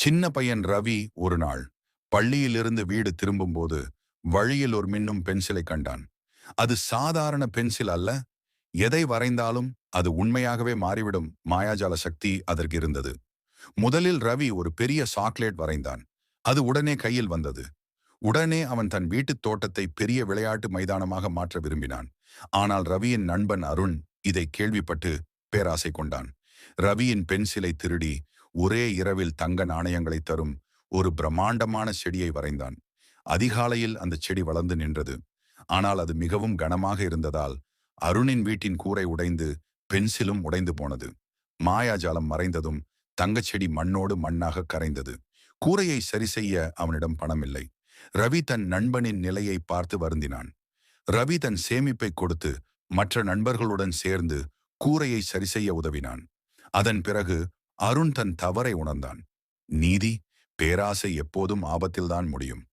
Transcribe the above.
சின்ன பையன் ரவி ஒரு நாள் பள்ளியிலிருந்து வீடு திரும்பும்போது வழியில் ஒரு மின்னும் பென்சிலை கண்டான். அது சாதாரண பென்சில் அல்ல. எதை வரைந்தாலும் அது உண்மையாகவே மாறிவிடும் மாயாஜால சக்தி அதற்கு இருந்தது. முதலில் ரவி ஒரு பெரிய சாக்லேட் வரைந்தான். அது உடனே கையில் வந்தது. உடனே அவன் தன் வீட்டுத் தோட்டத்தை பெரிய விளையாட்டு மைதானமாக மாற்ற விரும்பினான். ஆனால் ரவியின் நண்பன் அருண் இதை கேள்விப்பட்டு பேராசை கொண்டான். ரவியின் பென்சிலை திருடி ஒரே இரவில் தங்க நாணயங்களை தரும் ஒரு பிரம்மாண்டமான செடியை வரைந்தான். அதிகாலையில் அந்த செடி வளர்ந்து நின்றது. ஆனால் அது மிகவும் கனமாக இருந்ததால் அருணின் வீட்டின் கூரை உடைந்து பென்சிலும் உடைந்து போனது. மாயாஜாலம் மறைந்ததும் தங்கச்செடி மண்ணோடு மண்ணாக கரைந்தது. கூரையை சரி செய்ய அவனிடம் பணமில்லை. ரவி தன் நண்பனின் நிலையை பார்த்து வருந்தினான். ரவி தன் சேமிப்பை கொடுத்து மற்ற நண்பர்களுடன் சேர்ந்து கூரையை சரி செய்ய உதவினான். அதன் பிறகு அருண் தன் தவறை உணர்ந்தான். நீதி, பேராசை எப்போதும் ஆபத்தில்தான் முடியும்.